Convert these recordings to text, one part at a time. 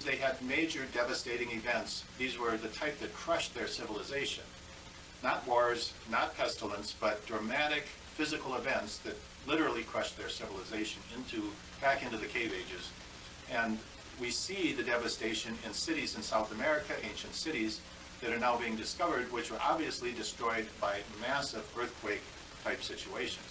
They had major devastating events. These were the type that crushed their civilization. Not wars, not pestilence, but dramatic physical events that literally crushed their civilization back into the cave ages. And we see the devastation in cities in South America, ancient cities that are now being discovered, which were obviously destroyed by massive earthquake-type situations.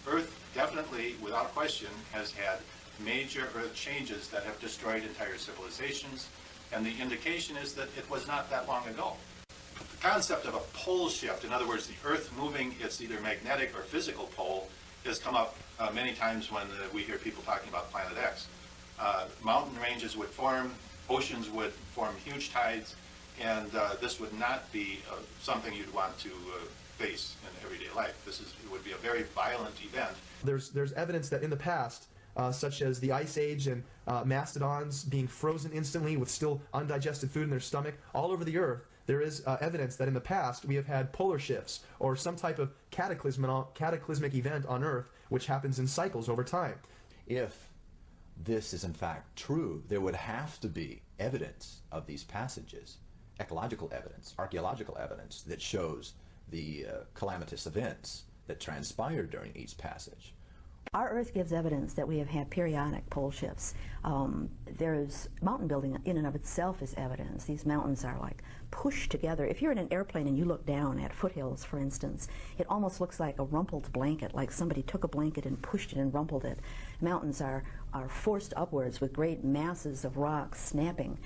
Earth definitely, without question, has had major earth changes that have destroyed entire civilizations, and the indication is that it was not that long ago. The concept of a pole shift, in other words, the Earth moving its either magnetic or physical pole, has come up many times when we hear people talking about Planet X. Mountain ranges would form, oceans would form huge tides, and this would not be something you'd want to face in everyday life. It would be a very violent event. There's evidence that in the past, such as the Ice Age and mastodons being frozen instantly with still undigested food in their stomach, all over the Earth, there is evidence that in the past we have had polar shifts or some type of cataclysmic event on Earth which happens in cycles over time. If this is in fact true, there would have to be evidence of these passages, ecological evidence, archaeological evidence that shows the calamitous events that transpired during each passage. Our Earth gives evidence that we have had periodic pole shifts. There's mountain building in and of itself is evidence. These mountains are like pushed together. If you're in an airplane and you look down at foothills, for instance, it almost looks like a rumpled blanket, like somebody took a blanket and pushed it and rumpled it. Mountains are forced upwards with great masses of rocks snapping.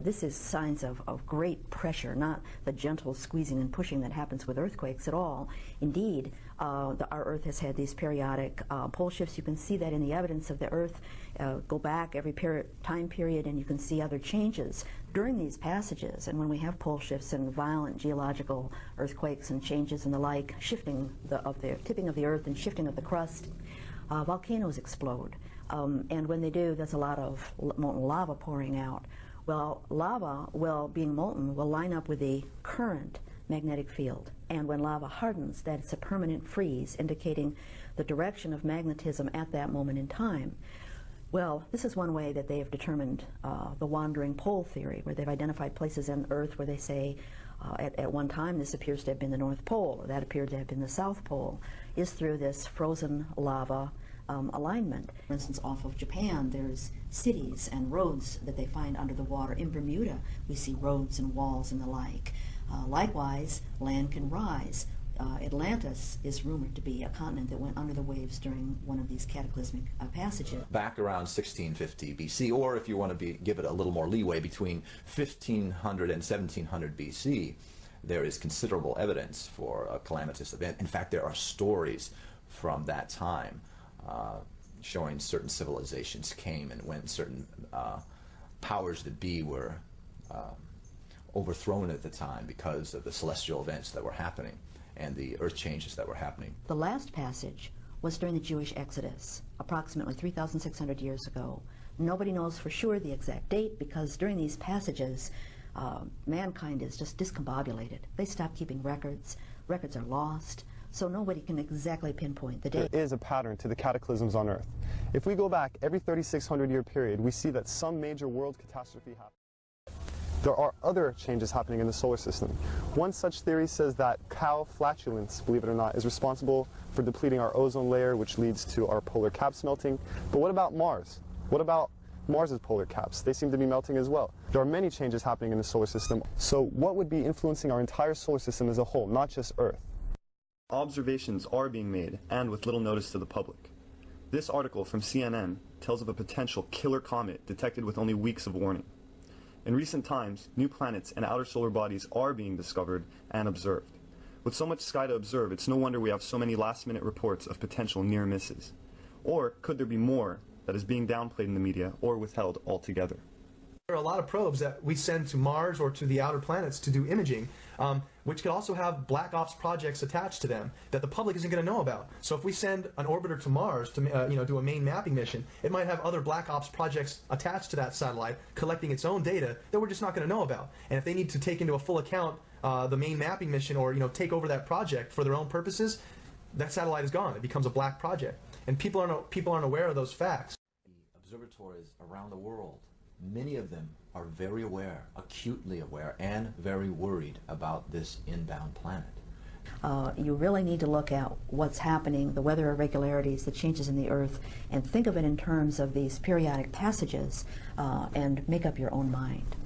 This is signs of great pressure, not the gentle squeezing and pushing that happens with earthquakes at all. Indeed, our Earth has had these periodic pole shifts. You can see that in the evidence of the Earth. Go back every time period and you can see other changes during these passages. And when we have pole shifts and violent geological earthquakes and changes and the like, shifting of the tipping of the Earth and shifting of the crust, volcanoes explode. And when they do, there's a lot of molten lava pouring out. Well, lava, being molten, will line up with the current magnetic field. And when lava hardens, that's a permanent freeze, indicating the direction of magnetism at that moment in time. Well, this is one way that they have determined the wandering pole theory, where they've identified places on Earth where they say at one time this appears to have been the North Pole, or that appeared to have been the South Pole, is through this frozen lava alignment. For instance, off of Japan, there's cities and roads that they find under the water. In Bermuda, we see roads and walls and the like. Likewise, land can rise. Atlantis is rumored to be a continent that went under the waves during one of these cataclysmic passages. Back around 1650 BC, or if you want to give it a little more leeway, between 1500 and 1700 BC, there is considerable evidence for a calamitous event. In fact, there are stories from that time showing certain civilizations came and when certain powers that be were overthrown at the time because of the celestial events that were happening and the earth changes that were happening. The last passage was during the Jewish Exodus, approximately 3,600 years ago. Nobody knows for sure the exact date because during these passages, mankind is just discombobulated. They stop keeping records. Records are lost. So nobody can exactly pinpoint the date. There is a pattern to the cataclysms on Earth. If we go back every 3,600-year period, we see that some major world catastrophe happened. There are other changes happening in the solar system. One such theory says that cow flatulence, believe it or not, is responsible for depleting our ozone layer, which leads to our polar caps melting. But what about Mars? What about Mars's polar caps? They seem to be melting as well. There are many changes happening in the solar system. So what would be influencing our entire solar system as a whole, not just Earth? Observations are being made, and with little notice to the public. This article from CNN tells of a potential killer comet detected with only weeks of warning. In recent times, new planets and outer solar bodies are being discovered and observed. With so much sky to observe, it's no wonder we have so many last-minute reports of potential near misses. Or could there be more that is being downplayed in the media or withheld altogether? There are a lot of probes that we send to Mars or to the outer planets to do imaging, which could also have black ops projects attached to them that the public isn't going to know about. So if we send an orbiter to Mars to do a main mapping mission, it might have other black ops projects attached to that satellite collecting its own data that we're just not going to know about. And if they need to take into a full account the main mapping mission or take over that project for their own purposes, that satellite is gone. It becomes a black project, and people aren't aware of those facts. The observatories around the world many of them are very aware, acutely aware, and very worried about this inbound planet. You really need to look at what's happening, the weather irregularities, the changes in the Earth, and think of it in terms of these periodic passages and make up your own mind.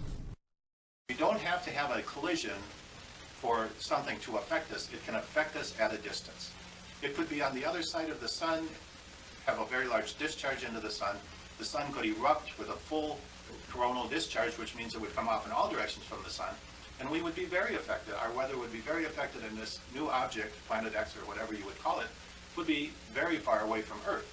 We don't have to have a collision for something to affect us. It can affect us at a distance. It could be on the other side of the sun, have a very large discharge into the sun. The sun could erupt with a full coronal discharge, which means it would come off in all directions from the sun, and we would be very affected. Our weather would be very affected, and this new object, Planet X or whatever you would call it, would be very far away from Earth.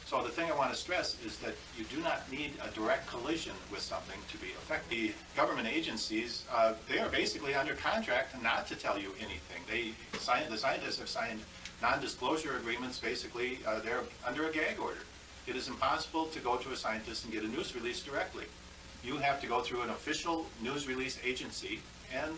So the thing I want to stress is that you do not need a direct collision with something to be affected. The government agencies, they are basically under contract not to tell you anything. The scientists have signed non-disclosure agreements. Basically, they're under a gag order. It is impossible to go to a scientist and get a news release directly. You have to go through an official news release agency, and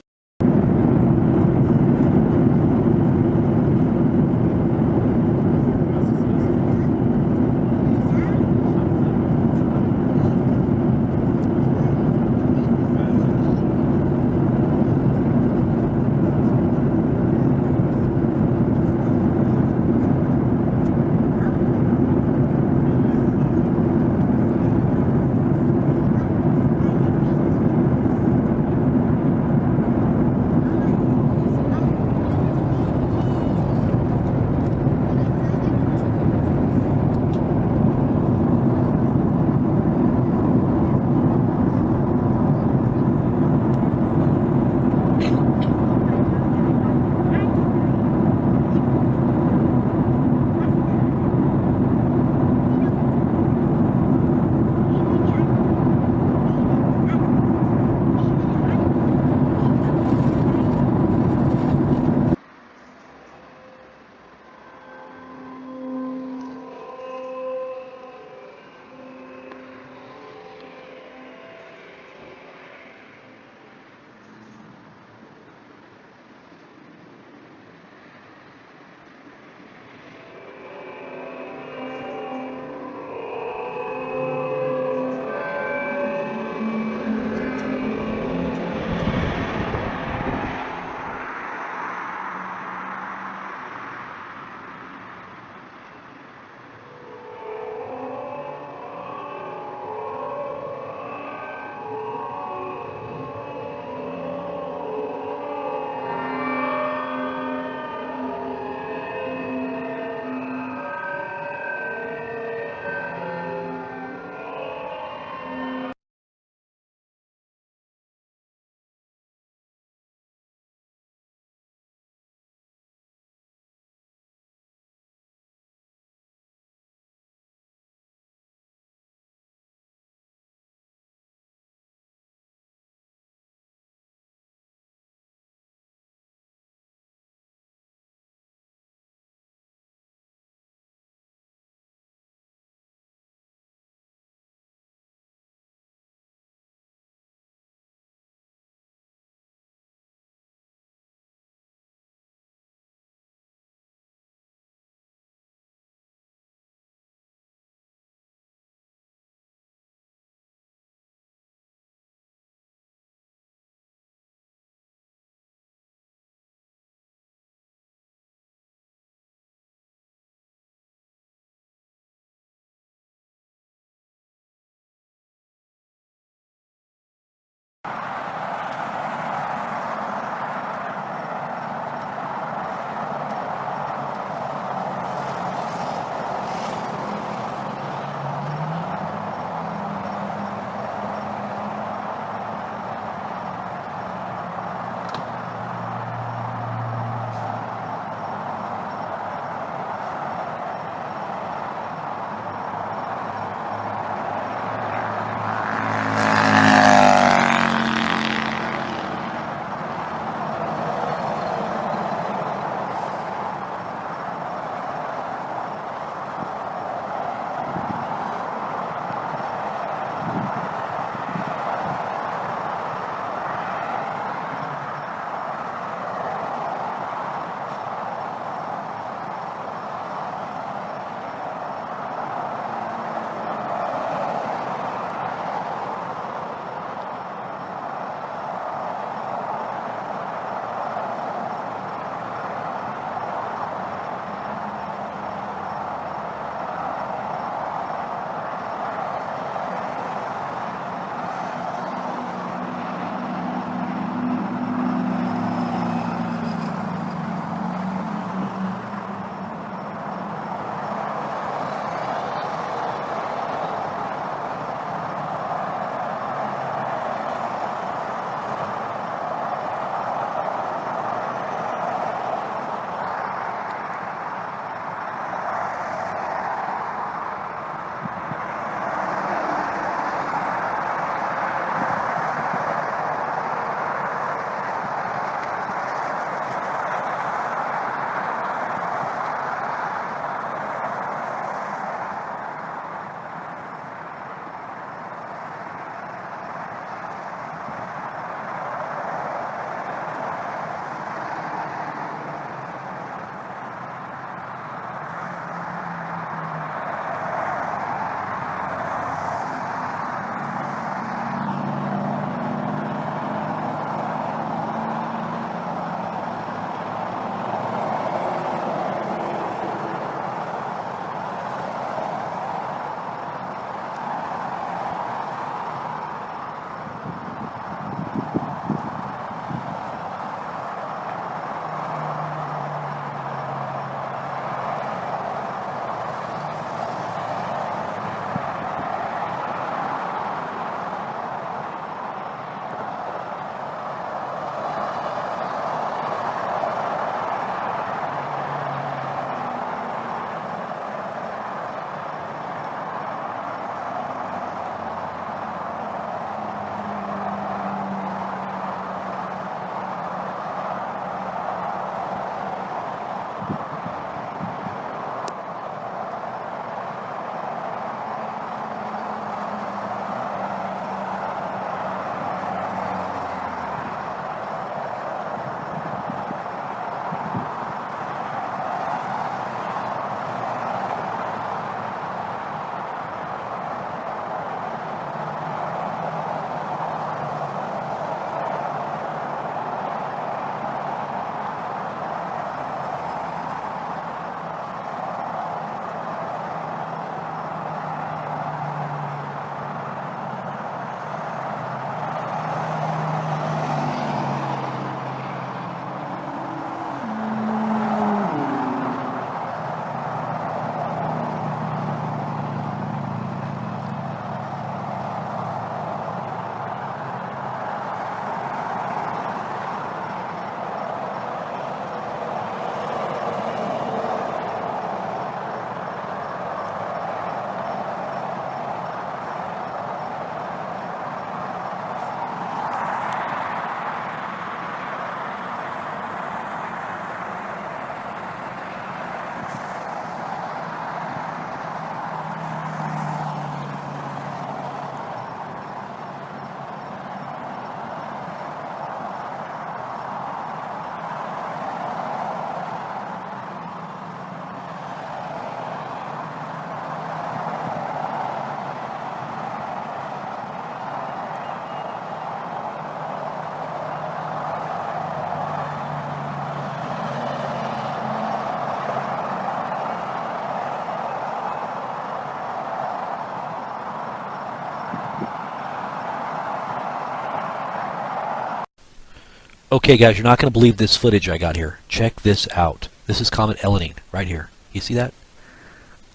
Okay, guys, you're not going to believe this footage I got here. Check this out. This is Comet Elenine right here. You see that?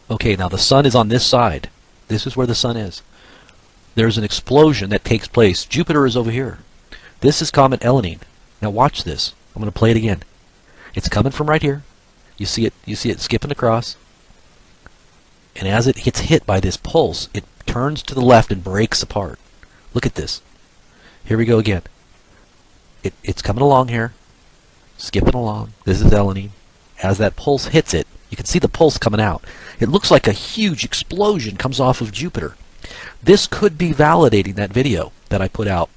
Okay, now the sun is on this side. This is where the sun is. There's an explosion that takes place. Jupiter is over here. This is Comet Elenine. Now watch this. I'm going to play it again. It's coming from right here. You see it skipping across. And as it gets hit by this pulse, it turns to the left and breaks apart. Look at this. Here we go again. It's coming along here. Skipping along. This is Elenine. As that pulse hits it, you can see the pulse coming out. It looks like a huge explosion comes off of Jupiter. This could be validating that video that I put out,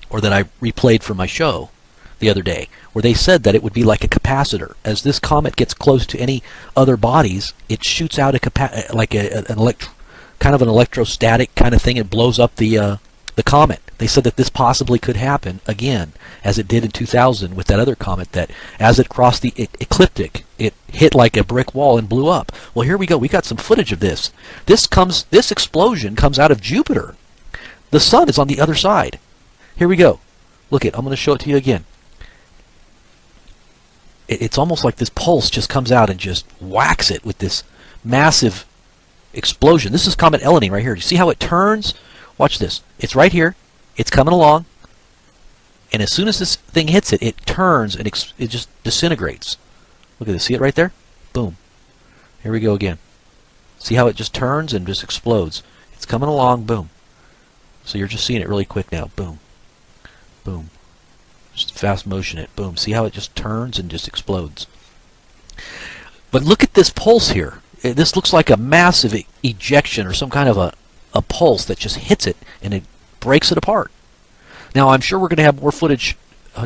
or that I replayed from my show the other day, where they said that it would be like a capacitor. As this comet gets close to any other bodies, it shoots out kind of an electrostatic kind of thing. It blows up the comet. They said that this possibly could happen again, as it did in 2000 with that other comet, that as it crossed the ecliptic, it hit like a brick wall and blew up. Well, here we go. We got some footage of this. This explosion comes out of Jupiter. The sun is on the other side. Here we go. Look it. I'm going to show it to you again. It's almost like this pulse just comes out and just whacks it with this massive explosion. This is Comet Elenine right here. You see how it turns? Watch this. It's right here. It's coming along. And as soon as this thing hits it, it turns and it just disintegrates. Look at this. See it right there? Boom. Here we go again. See how it just turns and just explodes. It's coming along. Boom. So you're just seeing it really quick now. Boom. Boom. Just fast motion it. Boom. See how it just turns and just explodes. But look at this pulse here. This looks like a massive ejection or some kind of a pulse that just hits it and it breaks it apart. Now I'm sure we're going to have more footage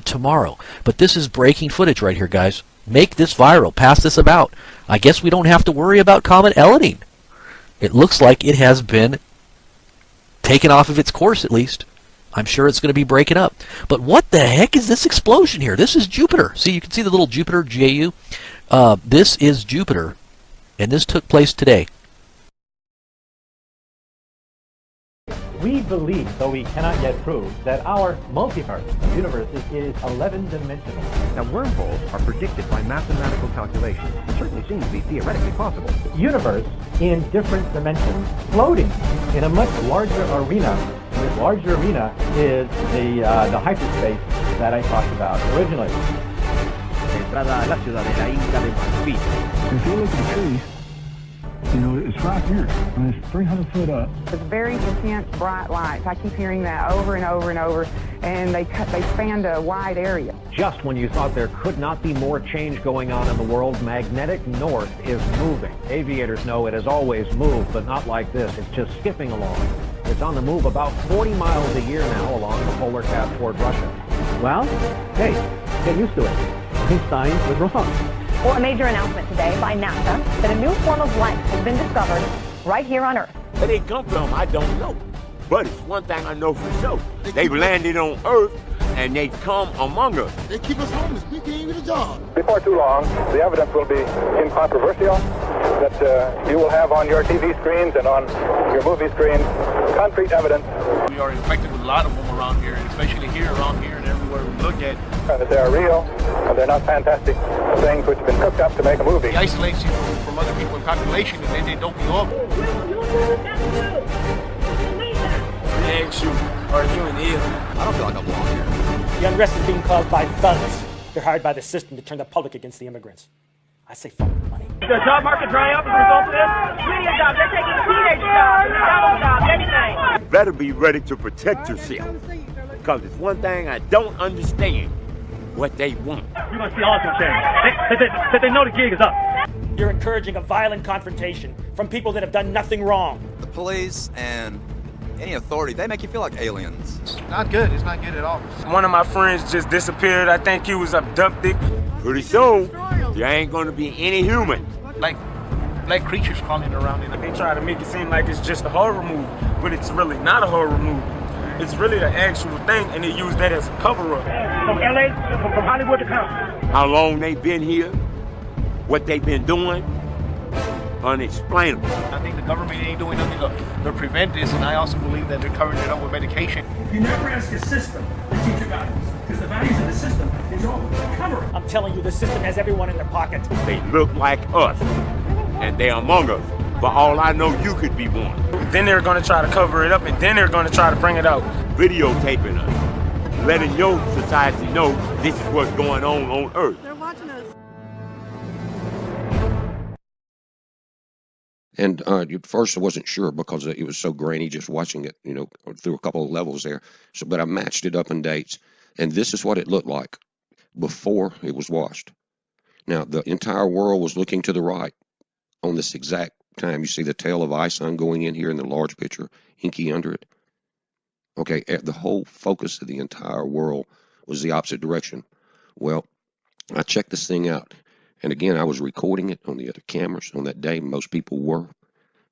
tomorrow, but this is breaking footage right here, guys. Make this viral. Pass this about. I guess we don't have to worry about Comet Elenine. It looks like it has been taken off of its course, at least. I'm sure it's going to be breaking up. But what the heck is this explosion here? This is Jupiter. See, you can see the little Jupiter, JU. This is Jupiter, and this took place today. We believe, though we cannot yet prove, that our multiverse universe is 11-dimensional. Now, wormholes are predicted by mathematical calculations. It certainly seems to be theoretically possible. Universe in different dimensions, floating in a much larger arena. This larger arena is the hyperspace that I talked about originally. Entrada a la ciudad de la Isla de Malvin. If you look at the trees, you know, it's right here, and it's 300 foot up. It's very intense, bright lights. I keep hearing that over and over and over, and they spanned a wide area. Just when you thought there could not be more change going on in the world, magnetic north is moving. Aviators know it has always moved, but not like this. It's just skipping along. It's on the move about 40 miles a year now along the polar cap toward Russia. Well, hey, get used to it. Einstein was wrong. Well, a major announcement today by NASA that a new form of life has been discovered right here on Earth. Where they come from, I don't know. But it's one thing I know for sure. They've landed on Earth, and they've come among us. They keep us homeless. We can't even get a job. Before too long, the evidence will be incontrovertible that you will have on your TV screens and on your movie screens concrete evidence. We are infected with a lot of them around here, especially here, around here, and everywhere we look at. And that they are real, and they're not fantastic things which have been cooked up to make a movie. It isolates you from other people in population, and then they dope you up. They ask you, are you an alien? I don't feel like I belong here. The unrest is being caused by thugs. They're hired by the system to turn the public against the immigrants. I say fuck the money. Is the job market dry up as a result of this? Media jobs, they're taking teenage jobs, travel jobs, anything. You better be ready to protect yourself. Because it's one thing I don't understand, what they want. You must see all some change. They know the gig is up. You're encouraging a violent confrontation from people that have done nothing wrong. The police and any authority, they make you feel like aliens. Not good. It's not good at all. One of my friends just disappeared. I think he was abducted. Pretty soon, there ain't gonna be any humans. Like creatures crawling around in They try to make it seem like it's just a horror movie, but it's really not a horror movie. It's really the actual thing, and they use that as a cover-up. From LA, from Hollywood to come. How long they been here, what they been doing, unexplainable. I think the government ain't doing nothing to prevent this, and I also believe that they're covering it up with medication. You never ask a system to teach you guidance. because the values of the system is all cover. I'm telling you, the system has everyone in their pocket. They look like us, and they're among us. For all I know, you could be one. Then they're going to try to cover it up, and then they're going to try to bring it out. Videotaping us, letting your society know this is what's going on Earth. They're watching us. And at first I wasn't sure because it was so grainy just watching it, through a couple of levels there. So, but I matched it up in dates, and this is what it looked like before it was washed. Now, the entire world was looking to the right on this exact time. You see the tail of ISUN going in here in the large picture, inky under it. Okay, the whole focus of the entire world was the opposite direction. Well, I checked this thing out. And again, I was recording it on the other cameras on that day. Most people were.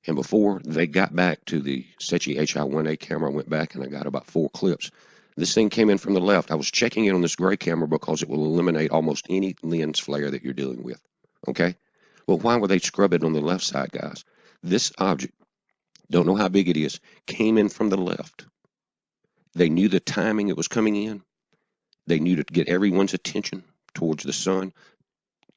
And before they got back to the Sechi HI-1A camera, I went back and I got about 4 clips. This thing came in from the left. I was checking it on this gray camera because it will eliminate almost any lens flare that you're dealing with. Okay? Well, why would they scrub it on the left side, guys? This object, don't know how big it is, came in from the left. They knew the timing it was coming in. They knew to get everyone's attention towards the sun.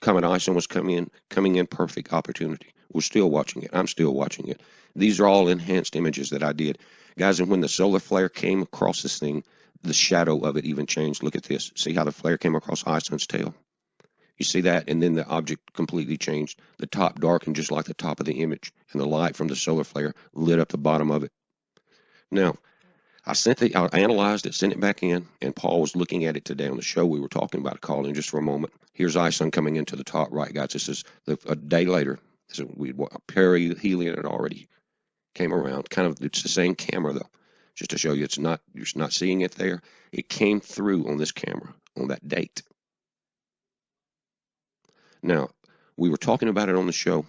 Comet ISUN was coming in perfect opportunity. We're still watching it. I'm still watching it. These are all enhanced images that I did. Guys, and when the solar flare came across this thing, the shadow of it even changed. Look at this. See how the flare came across ISUN's tail? You see that? And then the object completely changed. The top darkened just like the top of the image, and the light from the solar flare lit up the bottom of it. Now, I analyzed it, sent it back in, and Paul was looking at it today on the show. We were talking about it, calling just for a moment. Here's ISUN coming into the top right, guys. This is a day later. So perihelion had already came around. It's the same camera though. Just to show you, you're not seeing it there. It came through on this camera on that date. Now, we were talking about it on the show,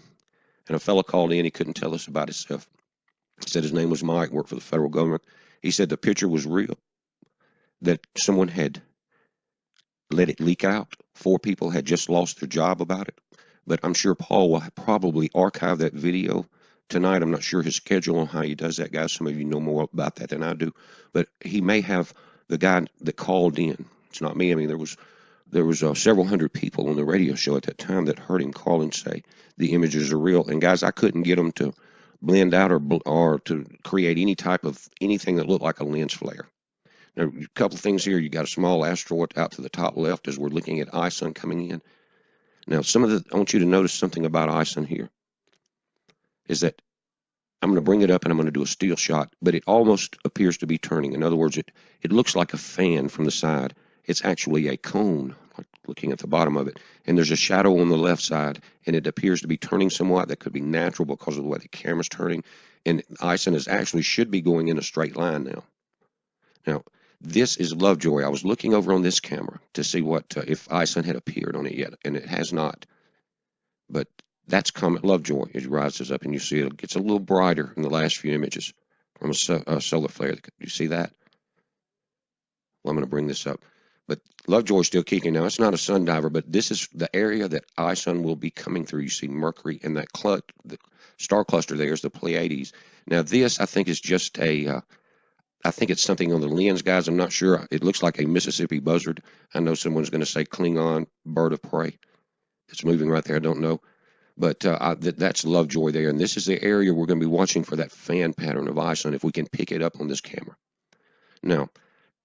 and a fellow called in. He couldn't tell us about himself. He said his name was Mike, worked for the federal government. He said the picture was real, that someone had let it leak out. 4 people had just lost their job about it. But I'm sure Paul will probably archive that video tonight. I'm not sure his schedule on how he does that, guys. Some of you know more about that than I do. But he may have the guy that called in. It's not me. I mean, there was several hundred people on the radio show at that time that heard him call and say the images are real. And guys, I couldn't get them to blend out or to create any type of anything that looked like a lens flare. Now, a couple of things here. You got a small asteroid out to the top left as we're looking at ISUN coming in. Now, I want you to notice something about ISUN here, is that I'm going to bring it up and I'm going to do a still shot, but it almost appears to be turning. In other words, it looks like a fan from the side. It's actually a cone, like looking at the bottom of it, and there's a shadow on the left side, and it appears to be turning somewhat. That could be natural because of the way the camera's turning, and ISUN should be going in a straight line now. Now, this is Lovejoy. I was looking over on this camera to see what if ISUN had appeared on it yet, and it has not. But that's Comet Lovejoy. It rises up, and you see it gets a little brighter in the last few images from a solar flare. You see that? Well, I'm going to bring this up. But Lovejoy is still kicking. Now, it's not a sun diver, but this is the area that ISUN will be coming through. You see Mercury, and that the star cluster there is the Pleiades. Now, this, I think, is just I think it's something on the lens, guys. I'm not sure. It looks like a Mississippi buzzard. I know someone's going to say Klingon bird of prey. It's moving right there. I don't know. But that's Lovejoy there. And this is the area we're going to be watching for that fan pattern of ISUN if we can pick it up on this camera. Now,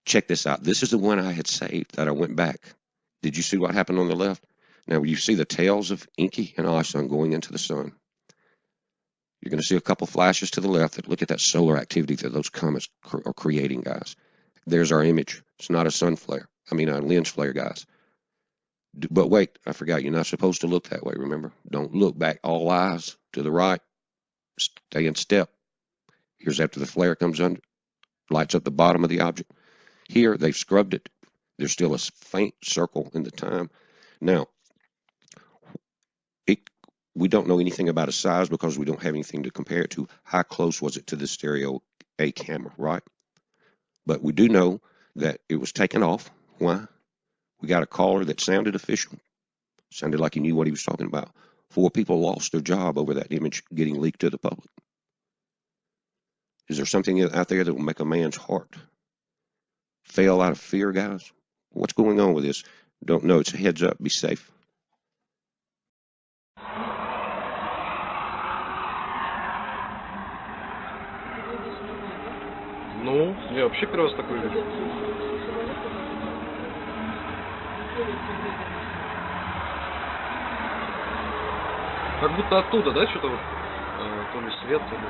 check this out. This is the one I had saved that I went back. Did you see what happened on the left? Now, you see the tails of Inky and ISUN going into the sun. You're going to see a couple flashes to the left that look at that solar activity that those comets are creating, guys. There's our image. It's not a sun flare. I mean, a lens flare, guys. But wait, I forgot. You're not supposed to look that way, remember? Don't look back. All eyes to the right. Stay in step. Here's after the flare comes under. Lights up the bottom of the object. Here, they've scrubbed it. There's still a faint circle in the time. Now, we don't know anything about its size because we don't have anything to compare it to. How close was it to the stereo A camera, right? But we do know that it was taken off. Why? We got a caller that sounded official. Sounded like he knew what he was talking about. 4 people lost their job over that image getting leaked to the public. Is there something out there that will make a man's heart fail out of fear, guys? What's going on with this? Don't know. It's a heads up. Be safe. Ну, я вообще первый раз такое вижу. Как будто оттуда, да, что-то вот, то ли свет, то ли...